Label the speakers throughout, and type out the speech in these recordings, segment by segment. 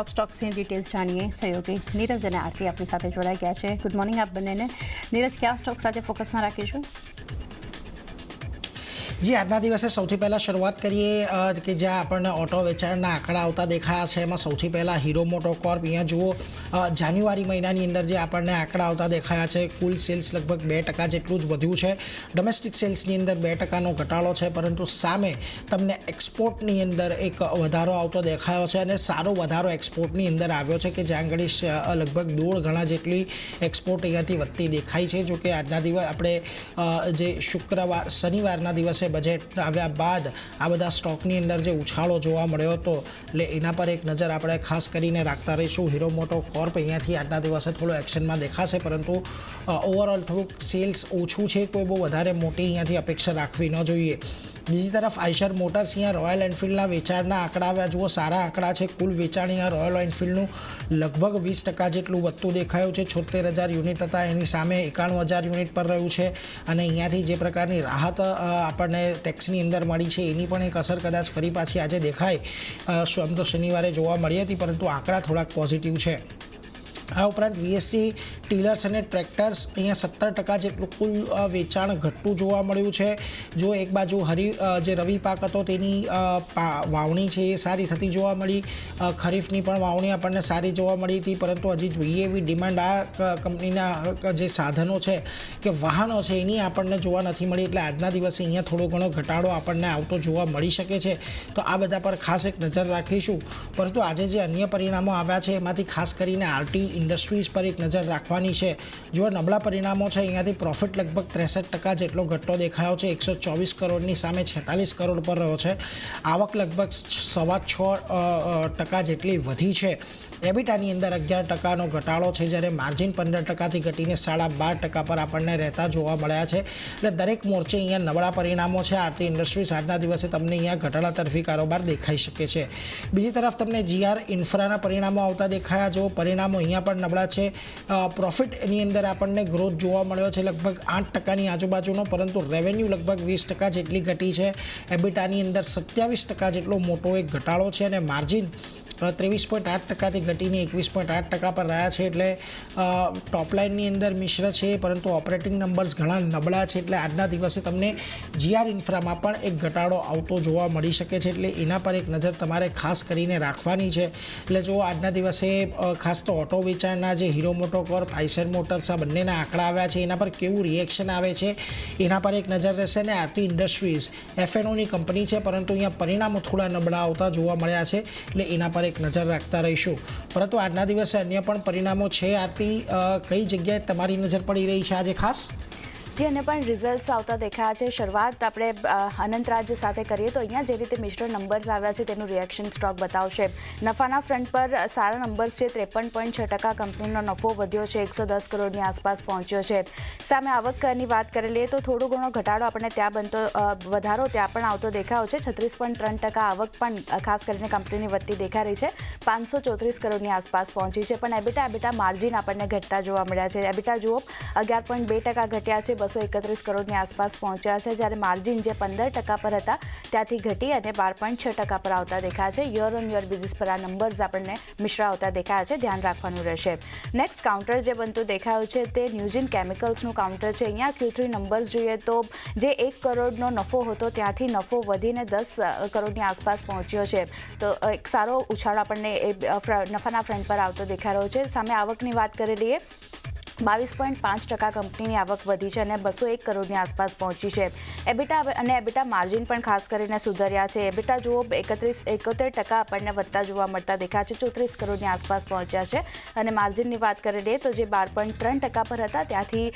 Speaker 1: Top stocks ની details જાણીએ સહયોગી નીરજ અને આરતી આપણી સાથે જોડાઈ ગયા છે। ગુડ મોર્નિંગ આપ બંનેને। નીરજ, કયા સ્ટોક્સ આજે ફોકસમાં રાખીશું?
Speaker 2: જી, આજના દિવસે સૌથી પહેલાં શરૂઆત કરીએ કે જ્યાં આપણને ઓટો વેચાણના આંકડા આવતા દેખાયા છે। એમાં સૌથી પહેલાં હીરો મોટોકોર્પ, અહીંયા જુઓ જાન્યુઆરી મહિનાની અંદર જે આપણને આંકડા આવતા દેખાયા છે, કુલ સેલ્સ લગભગ 2% જેટલું જ વધ્યું છે। ડોમેસ્ટિક સેલ્સની અંદર 2%નો ઘટાડો છે, પરંતુ સામે તમને એક્સપોર્ટની અંદર એક વધારો આવતો દેખાયો છે અને સારો વધારો એક્સપોર્ટની અંદર આવ્યો છે કે જ્યાં આગળ લગભગ 1.5 ગણા જેટલી એક્સપોર્ટ અહીંયાથી વધતી દેખાય છે। જોકે આજના દિવસ આપણે જે શનિવારના દિવસે બજેટ આવ્યા બાદ આ બધા સ્ટોકની અંદર જે ઉછાળો જોવા મળ્યો હતો, એટલે એના પર એક નજર આપણે ખાસ કરીને રાખતા રહીશું। હીરો મોટોકોર્પ અહીંયાથી આજના દિવસે થોડો એક્શનમાં દેખાશે, પરંતુ ઓવરઓલ થોડુંક સેલ્સ ઓછું છે, કોઈ બહુ વધારે મોટી અહીંયાથી અપેક્ષા રાખવી ન જોઈએ। બીજી તરફ આઈશર મોટર્સ, અહીંયા રોયલ એનફિલ્ડના વેચાણના આંકડા આવ્યા જુઓ, સારા આંકડા છે। કુલ વેચાણ અહીંયા રોયલ એનફિલ્ડનું લગભગ 20% જેટલું વધતું દેખાયું છે। 76,000 યુનિટ હતા, એની સામે 91,000 યુનિટ પર રહ્યું છે અને અહીંયાથી જે પ્રકારની રાહત આપણને ટેક્સની અંદર મળી છે એની પણ એક અસર કદાચ ફરી પાછી આજે દેખાય। આમ તો શનિવારે જોવા મળી હતી, પરંતુ આંકડા થોડાક પોઝિટિવ છે। આ ઉપરાંત વીએસસી ટીલર્સ અને ટ્રેક્ટર્સ, અહીંયા 17% જેટલું કુલ વેચાણ ઘટતું જોવા મળ્યું છે। જો એક બાજુ જે રવિ પાક હતો તેની વાવણી છે એ સારી થતી જોવા મળી, ખરીફની પણ વાવણી આપણને સારી જોવા મળી હતી, પરંતુ હજી જોઈએ એવી ડિમાન્ડ આ કંપનીના જે સાધનો છે કે વાહનો છે એની આપણને જોવા નથી મળી, એટલે આજના દિવસે અહીંયા થોડો ઘણો ઘટાડો આપણને આવતો જોવા મળી શકે છે। તો આ બધા પર ખાસ એક નજર રાખીશું। પરંતુ આજે જે અન્ય પરિણામો આવ્યા છે એમાંથી ખાસ કરીને આરટી ઇન્ડસ્ટ્રીઝ પર એક નજર રાખવાની છે। જો નબળા પરિણામો છે, અહીંયાથી પ્રોફિટ લગભગ 63% જેટલો ઘટતો દેખાયો છે, 124 કરોડની સામે 46 કરોડ પર રહ્યો છે। આવક લગભગ 6.25% જેટલી વધી છે। એબિટાની અંદર 11%નો ઘટાડો છે, જ્યારે માર્જિન 15%થી ઘટીને 12.5% પર આપણને રહેતા જોવા મળ્યા છે। એટલે દરેક મોરચે અહીંયા નબળા પરિણામો છે। આરતી ઇન્ડસ્ટ્રીઝ આજના દિવસે તમને અહીંયા ઘટાડા તરફી કારોબાર દેખાઈ શકે છે। બીજી તરફ તમને જીઆર ઇન્ફ્રાના પરિણામો આવતા દેખાયા, જો પરિણામો અહીંયા પણ નબળા છે। પ્રોફિટની અંદર આપણને ગ્રોથ જોવા મળ્યો છે લગભગ 8%ની આજુબાજુનો, પરંતુ રેવન્યુ લગભગ 20% જેટલી ઘટી છે। એબિટાની અંદર 27% જેટલો મોટો એક ઘટાડો છે અને માર્જિન 23.8%થી ઘટીને 21.8% પર રહ્યા છે। એટલે ટોપલાઇનની અંદર મિશ્ર છે, પરંતુ ઓપરેટિંગ નંબર્સ ઘણા નબળા છે, એટલે આજના દિવસે તમને જીઆર ઇન્ફ્રામાં પણ એક ઘટાડો આવતો જોવા મળી શકે છે। એટલે એના પર એક નજર તમારે ખાસ કરીને રાખવાની છે। એટલે જો આજના દિવસે ખાસ તો ઓટો વેચાણના જે હીરો મોટોકોર્પ, આઈશર મોટર્સ, આ બંનેના આંકડા આવ્યા છે એના પર કેવું રિએક્શન આવે છે એના પર એક નજર રહેશે। અને આરતી ઇન્ડસ્ટ્રીઝ એફએનઓની કંપની છે, પરંતુ અહીંયા પરિણામો થોડા નબળા આવતા જોવા મળ્યા છે, એટલે એના પર એક નજર રાખતા રહીશું। પરંતુ આજના દિવસે અન્ય પણ પરિણામો છે। આરતી, કઈ જગ્યાએ તમારી નજર પડી રહી છે આજે ખાસ?
Speaker 1: જે અને પણ રિઝલ્ટ્સ આવતા દેખાયા છે। શરૂઆત આપણે અનંતરાજ સાથે કરીએ તો અહીંયા જે રીતે મિશ્ર નંબર્સ આવ્યા છે તેનું રિએક્શન સ્ટોક બતાવશે। નફાના ફ્રન્ટ પર સારા નંબર્સ છે, 53.6% કંપનીનો નફો વધ્યો છે, 110 કરોડની આસપાસ પહોંચ્યો છે। સામે આવકની વાત કરી લઈએ તો થોડો ઘણો ઘટાડો આપણને ત્યાં બનતો, વધારો ત્યાં પણ આવતો દેખાયો છે। 36.3% આવક પણ ખાસ કરીને કંપનીની વધતી દેખાઈ રહી છે, 534 કરોડની આસપાસ પહોંચી છે। પણ એબિટા માર્જિન આપણને ઘટતા જોવા મળ્યા છે। એબિટા જુઓ 11.2% ઘટ્યા છે, 231 કરોડની આસપાસ પહોંચ્યા છે, જ્યારે માર્જિન જે 15% પર હતા ત્યાંથી ઘટી અને 12.6% પર આવતા દેખાયા છે। યર ઓન યર બેઝિસ પર આ નંબર્સ આપણને મિશ્ર આવતા દેખાયા છે, ધ્યાન રાખવાનું રહેશે। નેક્સ્ટ કાઉન્ટર જે બનતું દેખાયું છે તે ન્યુજીન કેમિકલ્સનું કાઉન્ટર છે। અહીંયા Q3 નંબર્સ જોઈએ તો જે 1 કરોડનો નફો હતો ત્યાંથી નફો વધીને 10 કરોડની આસપાસ પહોંચ્યો છે, તો એક સારો ઉછાળો આપણને નફાના ફ્રન્ટ પર આવતો દેખાઈ રહ્યો છે। સામે આવકની વાત કરી લઈએ, 22.5% કંપનીની આવક વધી છે અને 201 કરોડની આસપાસ પહોંચી છે। એબિટા માર્જિન પણ ખાસ કરીને સુધર્યા છે। એબિટા જુઓ 71% આપણને વધતા જોવા મળતા દેખાય છે, 34 કરોડની આસપાસ પહોંચ્યા છે। અને માર્જિનની વાત કરી લઈએ તો જે 12.3% પર હતા ત્યાંથી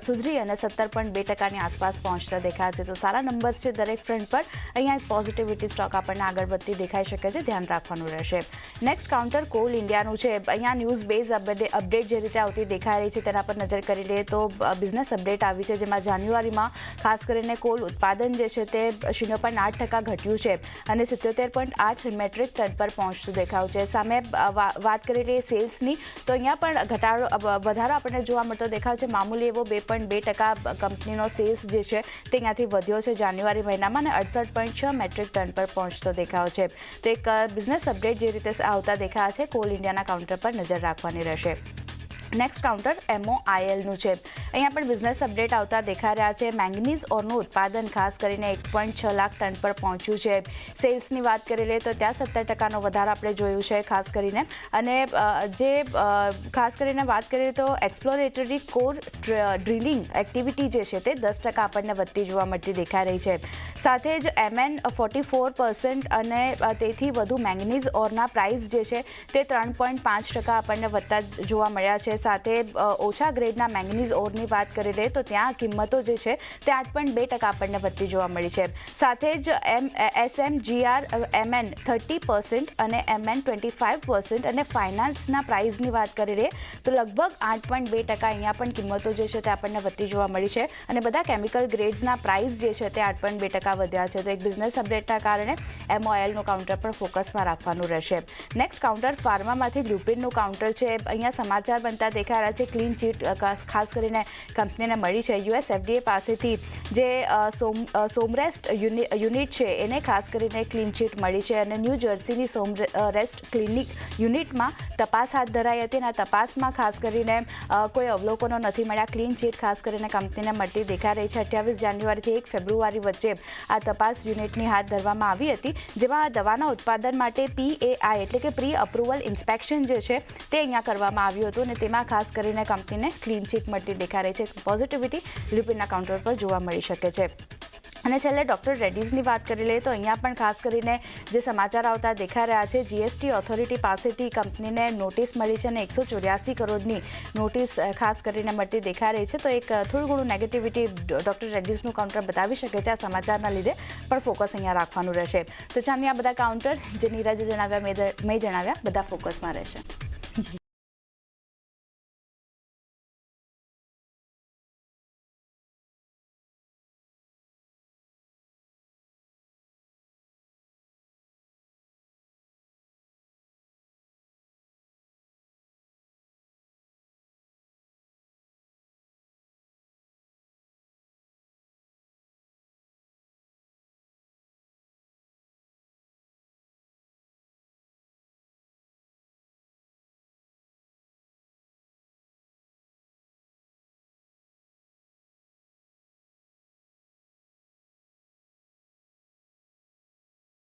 Speaker 1: સુધરી અને 17.2%ની આસપાસ પહોંચતા દેખાય છે। તો સારા નંબર્સ છે દરેક ફ્રન્ટ પર। અહીંયા એક પોઝિટિવિટી સ્ટોક આપણને આગળ વધતી દેખાઈ શકે છે, ધ્યાન રાખવાનું રહેશે। નેક્સ્ટ કાઉન્ટર કોલ ઇન્ડિયાનું છે। અહીંયા ન્યૂઝ બેઝ અપડેટ જે રીતે આવતી દેખાઈ રહી છે તેના પર નજર કરી લઈએ તો બિઝનેસ અપડેટ આવી છે, જેમાં જાન્યુઆરીમાં ખાસ કરીને કોલ ઉત્પાદન જે છે તે 0.8% ઘટ્યું છે અને 77.8 મેટ્રિક ટન પર પહોંચતું દેખાયું છે. સામે વાત કરી લઈએ સેલ્સની તો અહીંયા પણ વધારો આપણને જોવા મળતો દેખાય છે. મામૂલી એવો 2.2% કંપનીનો સેલ્સ જે છે તે અહીંયાથી વધ્યો છે જાન્યુઆરી મહિનામાં અને 68.6 મેટ્રિક ટન પર પહોંચતો દેખાયો છે. તો એક બિઝનેસ અપડેટ જે રીતે આવતા દેખાયા છે, કોલ ઇન્ડિયાના કાઉન્ટર પર નજર રાખવાની રહેશે. નેક્સ્ટ કાઉન્ટર MOILનું છે. અહીંયા પણ બિઝનેસ અપડેટ આવતા દેખાઈ રહ્યા છે. મેંગનીઝ ઓરનું ઉત્પાદન ખાસ કરીને 1.6 લાખ ટન પર પહોંચ્યું છે. સેલ્સની વાત કરી લઈએ તો ત્યાં 70%નો વધારો આપણે જોયું છે ખાસ કરીને. અને જે ખાસ કરીને વાત કરીએ તો એક્સપ્લોરેટરી કોર ડ્રિલિંગ એક્ટિવિટી જે છે તે 10% આપણને વધતી જોવા મળતી દેખાઈ રહી છે. સાથે જ MN 44% અને તેથી વધુ મેંગનીઝ ઓરના પ્રાઇસ જે છે તે 3.5% આપણને વધતા જોવા મળ્યા છે. સાથે ઓછા ગ્રેડના મેંગનીઝ ઓરની વાત કરી લઈએ તો ત્યાં કિંમતો જે છે તે 8.2% આપણને વધતી જોવા મળી છે. સાથે જ SMGR MN 30% અને MN 25% અને ફાઇનાન્સના પ્રાઇસની વાત કરી લઈએ તો લગભગ 8.2% અહીંયા પણ કિંમતો જે છે તે આપણને વધતી જોવા મળી છે અને બધા કેમિકલ ગ્રેડ્સના પ્રાઇસ જે છે તે 8.2% વધ્યા છે. તો એક બિઝનેસ અપડેટના કારણે MOILનું કાઉન્ટર પણ ફોકસમાં રાખવાનું રહેશે. નેક્સ્ટ કાઉન્ટર ફાર્મામાંથી લ્યુપિનનું કાઉન્ટર છે. અહીંયા સમાચાર બનતા દેખાઈ રહ્યા છે. ક્લીન ચીટ ખાસ કરીને કંપનીને મળી છે. US FDA પાસેથી જે સોમરેસ્ટ યુનિટ છે એને ખાસ કરીને ક્લીન ચીટ મળી છે અને ન્યૂ જર્સીની સોમરેસ્ટ ક્લિનિક યુનિટમાં તપાસ હાથ ધરાઈ હતી અને આ તપાસમાં ખાસ કરીને કોઈ અવલોકનો નથી મળ્યા. ક્લીન ચીટ ખાસ કરીને કંપનીને મળતી દેખાઈ રહી છે. 28 જાન્યુઆરીથી 1 ફેબ્રુઆરી વચ્ચે આ તપાસ યુનિટની હાથ ધરવામાં આવી હતી, જેમાં દવાના ઉત્પાદન માટે PAI એટલે કે પ્રી અપ્રુવલ ઇન્સ્પેક્શન જે છે તે અહીંયા કરવામાં આવ્યું હતું અને તેમાં ખાસ કરીને કંપનીને ક્લીન ચીટ મળતી દેખાઈ રહી છે. પોઝિટિવિટી લ્યુપિનના કાઉન્ટર પર જોવા મળી શકે છે. અને છેલ્લે ડૉક્ટર રેડ્ડીઝની વાત કરી લઈએ તો અહીંયા પણ ખાસ કરીને જે સમાચાર આવતા દેખાઈ રહ્યા છે, GST ઓથોરિટી પાસેથી કંપનીને નોટિસ મળી છે અને 184 કરોડની નોટિસ ખાસ કરીને મળતી દેખાઈ રહી છે. તો એક થોડું ઘણું નેગેટિવિટી ડૉક્ટર રેડ્ડીઝનું કાઉન્ટર બતાવી શકે છે. આ સમાચારના લીધે પણ ફોકસ અહીંયા રાખવાનું રહેશે. તો ચાંદી આ બધા કાઉન્ટર જે નીરજે જણાવ્યા મેં જણાવ્યા બધા ફોકસમાં રહેશે.